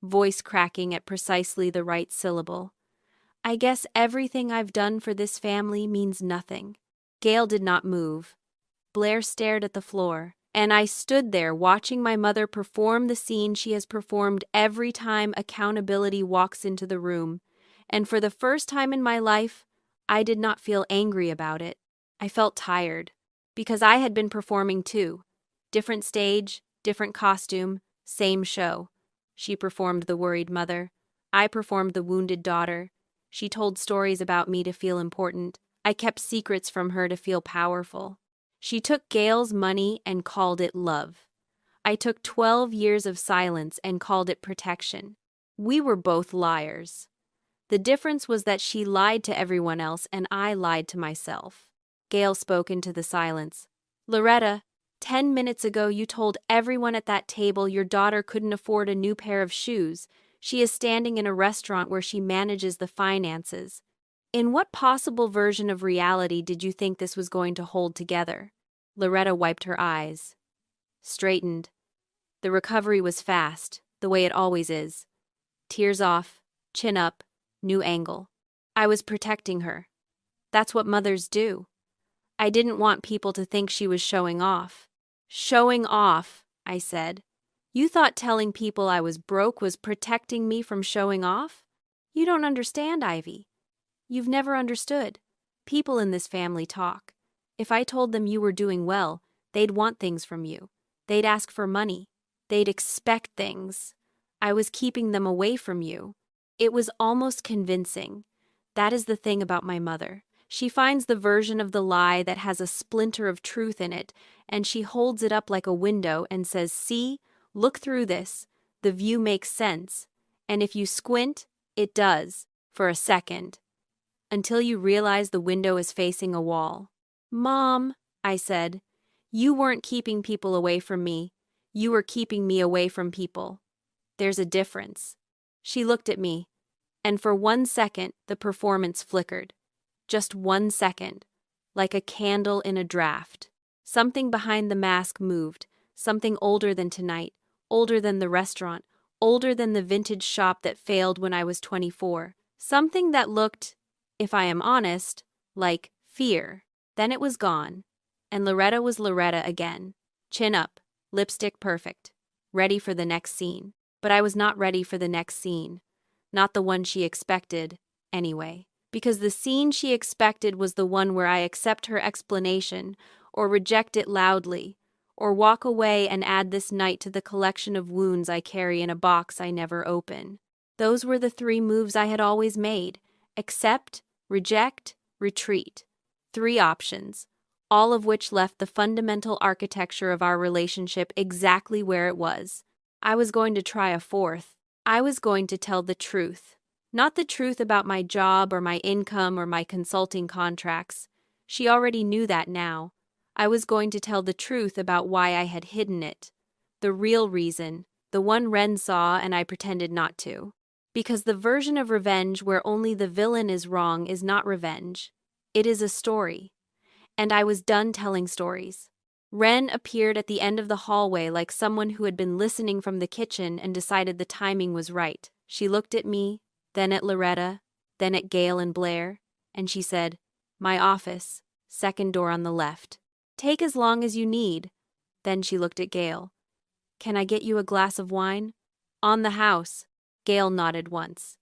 voice cracking at precisely the right syllable. "I guess everything I've done for this family means nothing." Gail did not move. Blair stared at the floor, and I stood there watching my mother perform the scene she has performed every time accountability walks into the room, and for the first time in my life, I did not feel angry about it. I felt tired, because I had been performing too. Different stage, different costume, same show. She performed the worried mother. I performed the wounded daughter. She told stories about me to feel important. I kept secrets from her to feel powerful. She took Gail's money and called it love. I took 12 years of silence and called it protection. We were both liars. The difference was that she lied to everyone else and I lied to myself. Gail spoke into the silence. "Loretta, 10 minutes ago you told everyone at that table your daughter couldn't afford a new pair of shoes. She is standing in a restaurant where she manages the finances. In what possible version of reality did you think this was going to hold together?" Loretta wiped her eyes. Straightened. The recovery was fast, the way it always is. Tears off, chin up, new angle. I was protecting her. That's what mothers do. I didn't want people to think she was showing off. "Showing off," I said. "You thought telling people I was broke was protecting me from showing off? You don't understand, Ivy. You've never understood. People in this family talk. If I told them you were doing well, they'd want things from you. They'd ask for money. They'd expect things. I was keeping them away from you." It was almost convincing. That is the thing about my mother. She finds the version of the lie that has a splinter of truth in it, and she holds it up like a window and says, "See, look through this. The view makes sense. And if you squint, it does, for a second, until you realize the window is facing a wall." "Mom," I said, "you weren't keeping people away from me. You were keeping me away from people. There's a difference." She looked at me, and for 1 second the performance flickered. Just 1 second, like a candle in a draft. Something behind the mask moved, something older than tonight, older than the restaurant, older than the vintage shop that failed when I was 24. Something that looked, if I am honest, like fear. Then it was gone, and Loretta was Loretta again. Chin up, lipstick perfect, ready for the next scene. But I was not ready for the next scene. Not the one she expected, anyway. Because the scene she expected was the one where I accept her explanation, or reject it loudly, or walk away and add this night to the collection of wounds I carry in a box I never open. Those were the 3 moves I had always made: accept, reject, retreat. 3 options, all of which left the fundamental architecture of our relationship exactly where it was. I was going to try a 4th. I was going to tell the truth. Not the truth about my job or my income or my consulting contracts. She already knew that now. I was going to tell the truth about why I had hidden it. The real reason, the one Ren saw and I pretended not to. Because the version of revenge where only the villain is wrong is not revenge. It is a story. And I was done telling stories. Ren appeared at the end of the hallway like someone who had been listening from the kitchen and decided the timing was right. She looked at me, then at Loretta, then at Gail and Blair, and she said, "My office, second door on the left." Take as long as you need. Then she looked at Gail. Can I get you a glass of wine? On the house. Gail nodded once.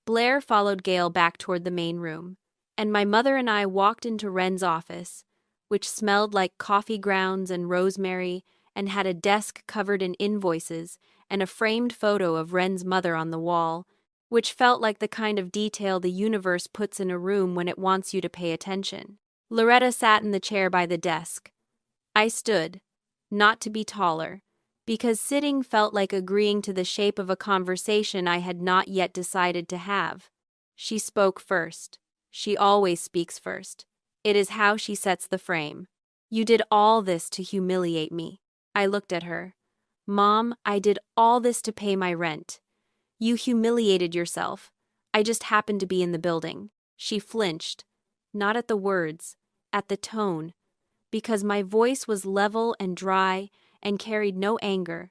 Blair followed Gail back toward the main room, and my mother and I walked into Wren's office, which smelled like coffee grounds and rosemary and had a desk covered in invoices and a framed photo of Wren's mother on the wall, which felt like the kind of detail the universe puts in a room when it wants you to pay attention. Loretta sat in the chair by the desk. I stood, not to be taller, because sitting felt like agreeing to the shape of a conversation I had not yet decided to have. She spoke first. She always speaks first. It is how she sets the frame. You did all this to humiliate me. I looked at her. Mom, I did all this to pay my rent. You humiliated yourself. I just happened to be in the building. She flinched. Not at the words, at the tone. Because my voice was level and dry and carried no anger,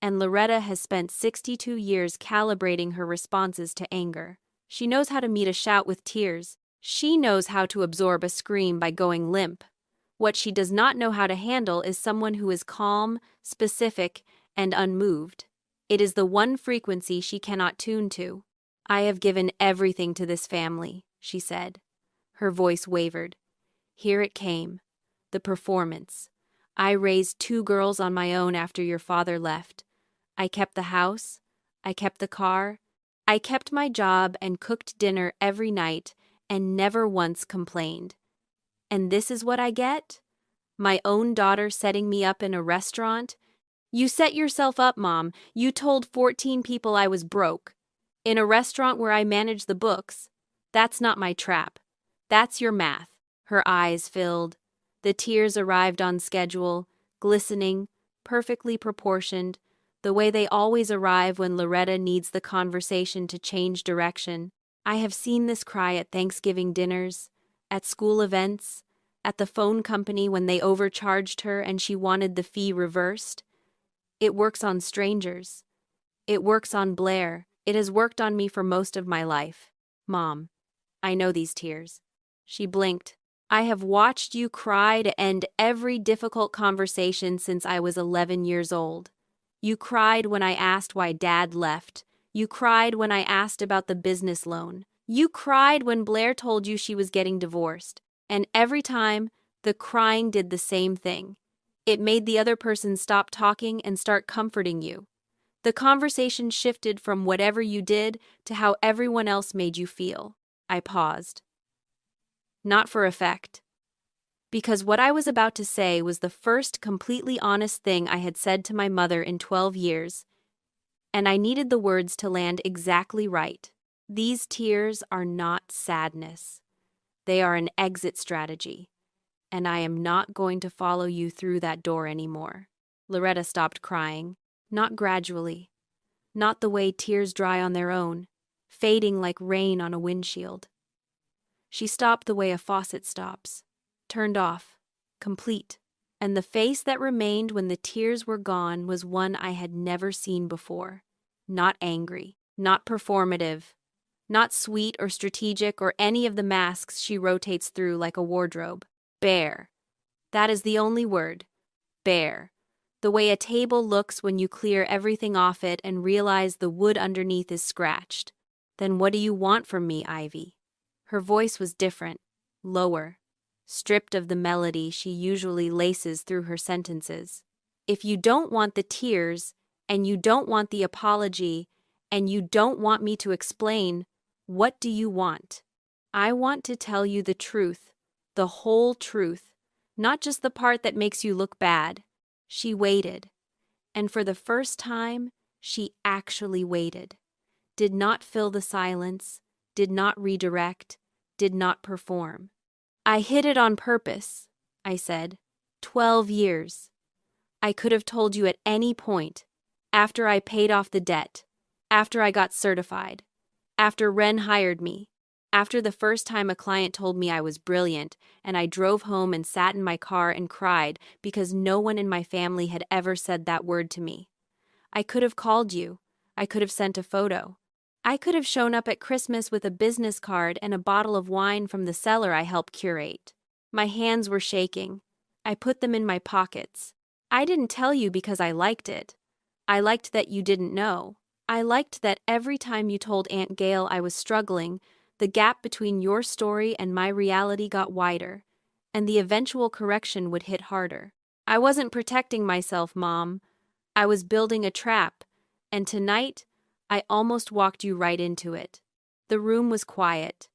and Loretta has spent 62 years calibrating her responses to anger. She knows how to meet a shout with tears. She knows how to absorb a scream by going limp. What she does not know how to handle is someone who is calm, specific, and unmoved. It is the one frequency she cannot tune to. I have given everything to this family, she said. Her voice wavered. Here it came. The performance. I raised 2 girls on my own after your father left. I kept the house. I kept the car. I kept my job and cooked dinner every night and never once complained. And this is what I get? My own daughter setting me up in a restaurant? You set yourself up, Mom. You told 14 people I was broke. In a restaurant where I manage the books. That's not my trap. That's your math. Her eyes filled. The tears arrived on schedule, glistening, perfectly proportioned, the way they always arrive when Loretta needs the conversation to change direction. I have seen this cry at Thanksgiving dinners, at school events, at the phone company when they overcharged her and she wanted the fee reversed. It works on strangers. It works on Blair. It has worked on me for most of my life. Mom, I know these tears. She blinked. I have watched you cry to end every difficult conversation since I was 11 years old. You cried when I asked why Dad left. You cried when I asked about the business loan. You cried when Blair told you she was getting divorced. And every time, the crying did the same thing. It made the other person stop talking and start comforting you. The conversation shifted from whatever you did to how everyone else made you feel. I paused. Not for effect. Because what I was about to say was the first completely honest thing I had said to my mother in 12 years, and I needed the words to land exactly right. These tears are not sadness. They are an exit strategy, and I am not going to follow you through that door anymore. Loretta stopped crying, not gradually, not the way tears dry on their own, fading like rain on a windshield. She stopped the way a faucet stops, turned off, complete, and the face that remained when the tears were gone was one I had never seen before. Not angry, not performative, not sweet or strategic or any of the masks she rotates through like a wardrobe. Bare. That is the only word. Bare. The way a table looks when you clear everything off it and realize the wood underneath is scratched. Then what do you want from me, Ivy? Her voice was different, lower, stripped of the melody she usually laces through her sentences. If you don't want the tears, and you don't want the apology, and you don't want me to explain, what do you want? I want to tell you the truth, the whole truth, not just the part that makes you look bad. She waited, and for the first time, she actually waited. Did not fill the silence, did not redirect, did not perform. I hid it on purpose, I said. 12 years. I could have told you at any point, after I paid off the debt, after I got certified, after Wren hired me, after the first time a client told me I was brilliant, and I drove home and sat in my car and cried because no one in my family had ever said that word to me. I could have called you. I could have sent a photo. I could have shown up at Christmas with a business card and a bottle of wine from the cellar I helped curate. My hands were shaking. I put them in my pockets. I didn't tell you because I liked it. I liked that you didn't know. I liked that every time you told Aunt Gail I was struggling, the gap between your story and my reality got wider, and the eventual correction would hit harder. I wasn't protecting myself, Mom. I was building a trap, and tonight, I almost walked you right into it. The room was quiet.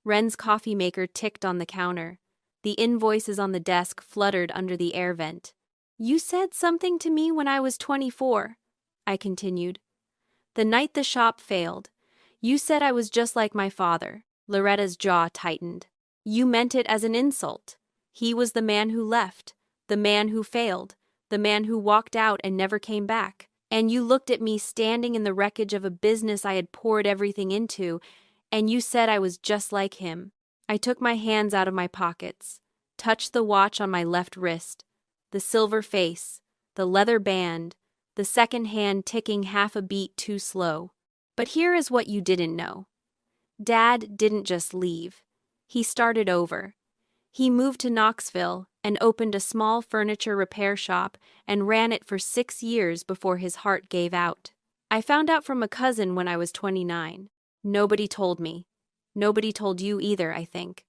Wren's coffee maker ticked on the counter. The invoices on the desk fluttered under the air vent. You said something to me when I was 24, I continued. The night the shop failed. You said I was just like my father. Loretta's jaw tightened. You meant it as an insult. He was the man who left, the man who failed, the man who walked out and never came back. And you looked at me standing in the wreckage of a business I had poured everything into, and you said I was just like him. I took my hands out of my pockets, touched the watch on my left wrist, the silver face, the leather band, the second hand ticking half a beat too slow. But here is what you didn't know. Dad didn't just leave. He started over. He moved to Knoxville and opened a small furniture repair shop and ran it for 6 years before his heart gave out. I found out from a cousin when I was 29. Nobody told me. Nobody told you either, I think.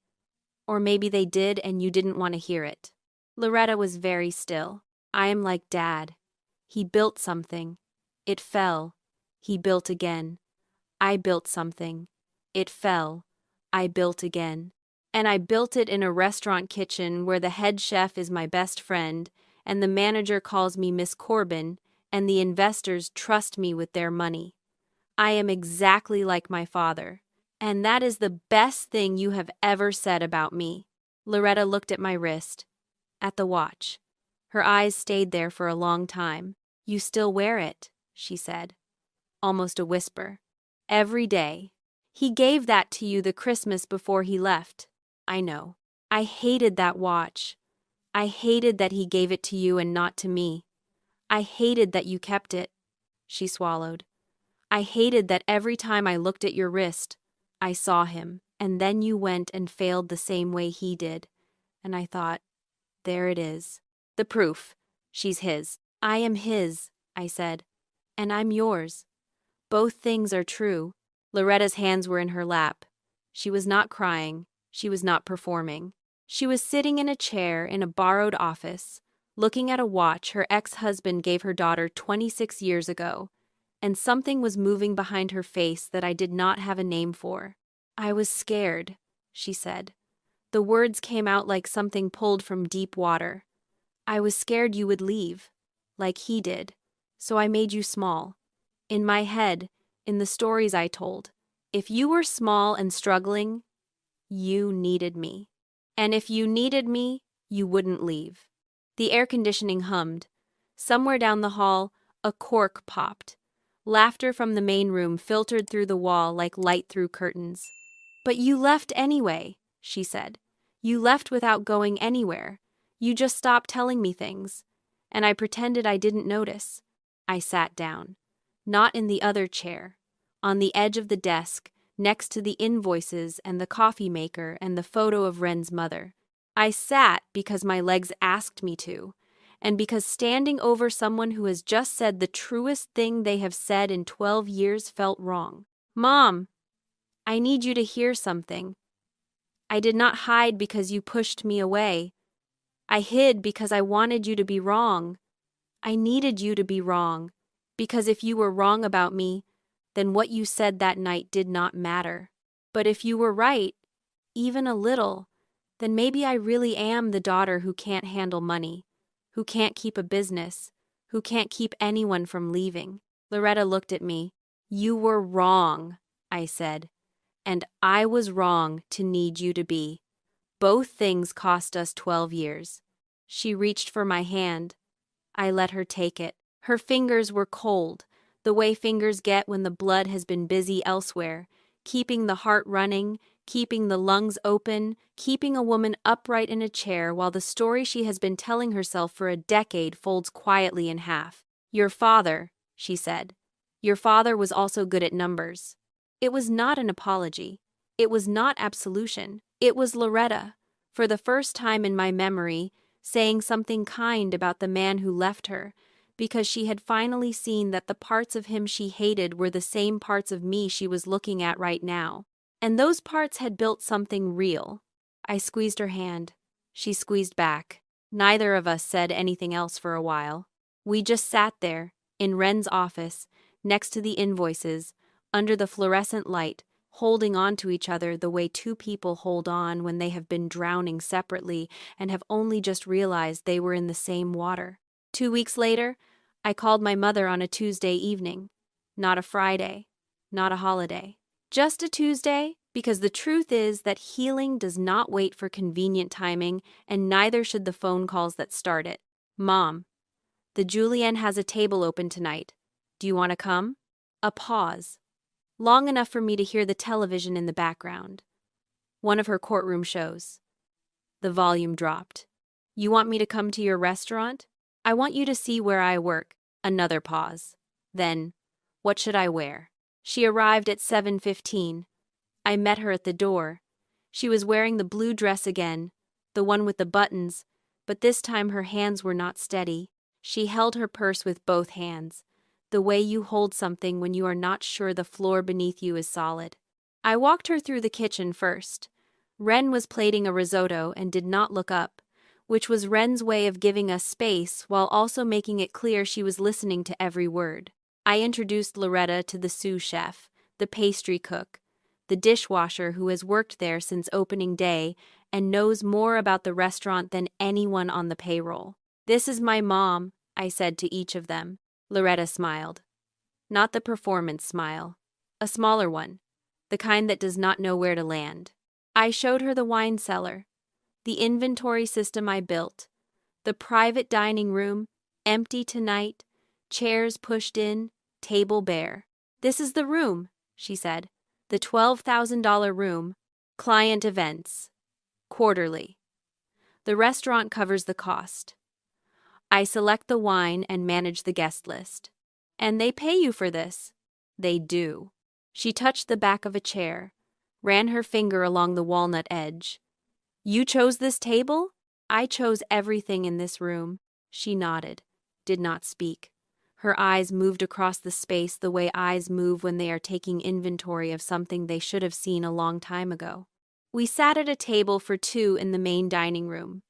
Or maybe they did and you didn't want to hear it. Loretta was very still. I am like Dad. He built something. It fell. He built again. I built something. It fell. I built again. And I built it in a restaurant kitchen where the head chef is my best friend, and the manager calls me Miss Corbin, and the investors trust me with their money. I am exactly like my father, and that is the best thing you have ever said about me. Loretta looked at my wrist, at the watch. Her eyes stayed there for a long time. You still wear it, she said, almost a whisper. Every day. He gave that to you the Christmas before he left. I know. I hated that watch. I hated that he gave it to you and not to me. I hated that you kept it. She swallowed. I hated that every time I looked at your wrist, I saw him, and then you went and failed the same way he did. And I thought, there it is. The proof. She's his. I am his, I said. And I'm yours. Both things are true. Loretta's hands were in her lap. She was not crying. She was not performing. She was sitting in a chair in a borrowed office, looking at a watch her ex-husband gave her daughter 26 years ago, and something was moving behind her face that I did not have a name for. I was scared, she said. The words came out like something pulled from deep water. I was scared you would leave, like he did, so I made you small. In my head, in the stories I told, if you were small and struggling, you needed me. And if you needed me, you wouldn't leave. The air conditioning hummed. Somewhere down the hall, a cork popped. Laughter from the main room filtered through the wall like light through curtains. But you left anyway, she said. You left without going anywhere. You just stopped telling me things. And I pretended I didn't notice. I sat down. Not in the other chair. On the edge of the desk, next to the invoices and the coffee maker and the photo of Wren's mother. I sat because my legs asked me to, and because standing over someone who has just said the truest thing they have said in 12 years felt wrong. Mom, I need you to hear something. I did not hide because you pushed me away. I hid because I wanted you to be wrong. I needed you to be wrong, because if you were wrong about me, then what you said that night did not matter. But if you were right, even a little, then maybe I really am the daughter who can't handle money, who can't keep a business, who can't keep anyone from leaving. Loretta looked at me. You were wrong, I said, and I was wrong to need you to be. Both things cost us 12 years. She reached for my hand. I let her take it. Her fingers were cold, the way fingers get when the blood has been busy elsewhere, keeping the heart running, keeping the lungs open, keeping a woman upright in a chair while the story she has been telling herself for a decade folds quietly in half. Your father, she said. Your father was also good at numbers. It was not an apology. It was not absolution. It was Loretta, for the first time in my memory, saying something kind about the man who left her, because she had finally seen that the parts of him she hated were the same parts of me she was looking at right now. And those parts had built something real. I squeezed her hand. She squeezed back. Neither of us said anything else for a while. We just sat there, in Wren's office, next to the invoices, under the fluorescent light, holding on to each other the way two people hold on when they have been drowning separately and have only just realized they were in the same water. 2 weeks later, I called my mother on a Tuesday evening. Not a Friday, not a holiday. Just a Tuesday, because the truth is that healing does not wait for convenient timing, and neither should the phone calls that start it. Mom, the Julienne has a table open tonight. Do you want to come? A pause. Long enough for me to hear the television in the background. One of her courtroom shows. The volume dropped. You want me to come to your restaurant? I want you to see where I work. Another pause. Then, what should I wear? She arrived at 7:15. I met her at the door. She was wearing the blue dress again, the one with the buttons, but this time her hands were not steady. She held her purse with both hands, the way you hold something when you are not sure the floor beneath you is solid. I walked her through the kitchen first. Wren was plating a risotto and did not look up, which was Wren's way of giving us space while also making it clear she was listening to every word. I introduced Loretta to the sous chef, the pastry cook, the dishwasher who has worked there since opening day and knows more about the restaurant than anyone on the payroll. This is my mom, I said to each of them. Loretta smiled. Not the performance smile. A smaller one. The kind that does not know where to land. I showed her the wine cellar, the inventory system I built, the private dining room, empty tonight, chairs pushed in, table bare. This is the room, she said. The $12,000 room. Client events. Quarterly. The restaurant covers the cost. I select the wine and manage the guest list. And they pay you for this. They do. She touched the back of a chair, ran her finger along the walnut edge. You chose this table? I chose everything in this room. She nodded, did not speak. Her eyes moved across the space the way eyes move when they are taking inventory of something they should have seen a long time ago. We sat at a table for two in the main dining room.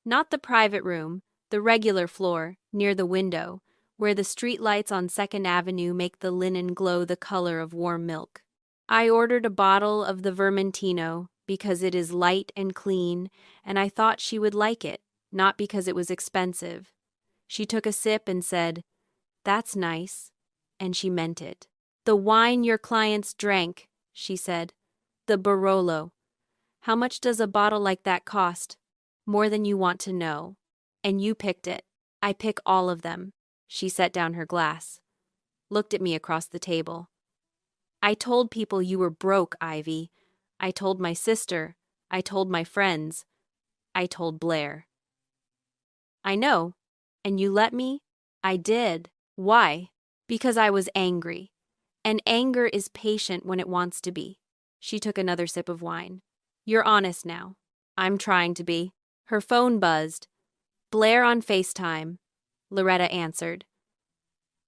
Not the private room, the regular floor, near the window, where the street lights on 2nd Avenue make the linen glow the color of warm milk. I ordered a bottle of the Vermentino because it is light and clean, and I thought she would like it, not because it was expensive. She took a sip and said, "That's nice," and she meant it. "The wine your clients drank," she said. "The Barolo. How much does a bottle like that cost?" "More than you want to know. And you picked it." "I pick all of them." She set down her glass, looked at me across the table. "I told people you were broke, Ivy. I told my sister. I told my friends. I told Blair." "I know. And you let me?" "I did." "Why?" "Because I was angry. And anger is patient when it wants to be." She took another sip of wine. "You're honest now." "I'm trying to be." Her phone buzzed. "Blair on FaceTime," Loretta answered.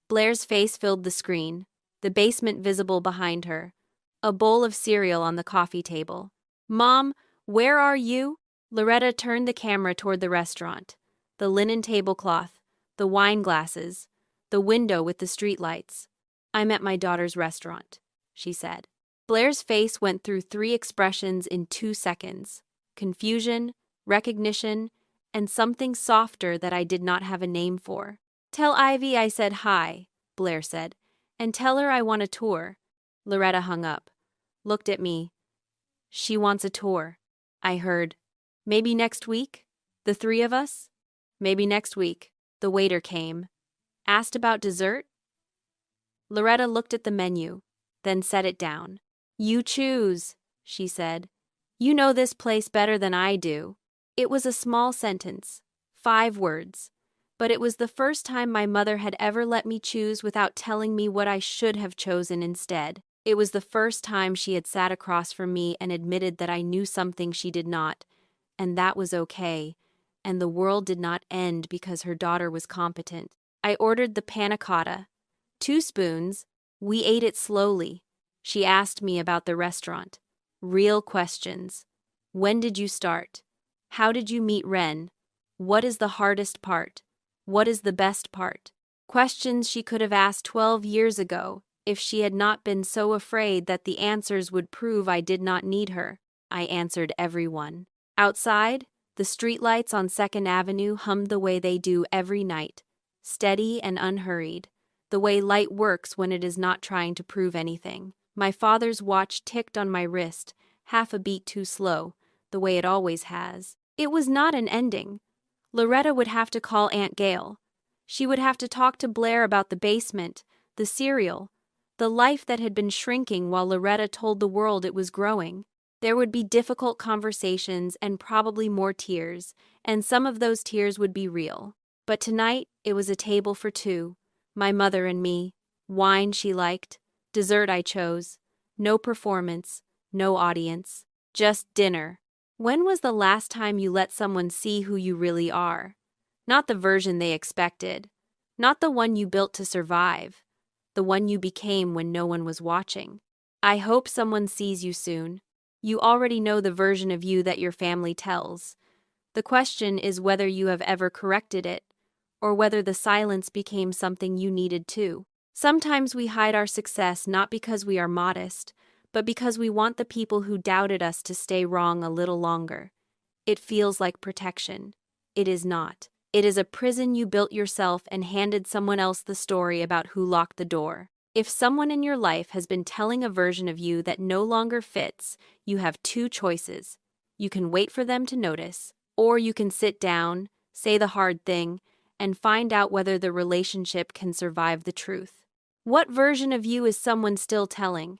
Blair's face filled the screen, the basement visible behind her, a bowl of cereal on the coffee table. "Mom, where are you?" Loretta turned the camera toward the restaurant, the linen tablecloth, the wine glasses, the window with the streetlights. "I'm at my daughter's restaurant," she said. Blair's face went through 3 expressions in 2 seconds: confusion, recognition, and something softer that I did not have a name for. "Tell Ivy I said hi," Blair said, "and tell her I want a tour." Loretta hung up, looked at me. "She wants a tour." I heard, "Maybe next week? The 3 of us?" "Maybe next week." The waiter came. "Asked about dessert?" Loretta looked at the menu, then set it down. "You choose," she said. "You know this place better than I do." It was a small sentence, 5 words, but it was the first time my mother had ever let me choose without telling me what I should have chosen instead. It was the first time she had sat across from me and admitted that I knew something she did not, and that was okay, and the world did not end because her daughter was competent. I ordered the panna cotta. 2 spoons. We ate it slowly. She asked me about the restaurant. Real questions. When did you start? How did you meet Ren? What is the hardest part? What is the best part? Questions she could have asked 12 years ago if she had not been so afraid that the answers would prove I did not need her. I answered everyone. Outside, the streetlights on 2nd Avenue hummed the way they do every night, steady and unhurried, the way light works when it is not trying to prove anything. My father's watch ticked on my wrist, half a beat too slow, the way it always has. It was not an ending. Loretta would have to call Aunt Gail. She would have to talk to Blair about the basement, the cereal, the life that had been shrinking while Loretta told the world it was growing. There would be difficult conversations and probably more tears, and some of those tears would be real. But tonight, it was a table for 2, my mother and me, wine she liked, dessert I chose, no performance, no audience, just dinner. When was the last time you let someone see who you really are? Not the version they expected, not the one you built to survive, the one you became when no one was watching. I hope someone sees you soon. You already know the version of you that your family tells. The question is whether you have ever corrected it, or whether the silence became something you needed too. Sometimes we hide our success not because we are modest, but because we want the people who doubted us to stay wrong a little longer. It feels like protection. It is not. It is a prison you built yourself and handed someone else the story about who locked the door. If someone in your life has been telling a version of you that no longer fits, you have 2 choices. You can wait for them to notice, or you can sit down, say the hard thing, and find out whether the relationship can survive the truth. What version of you is someone still telling?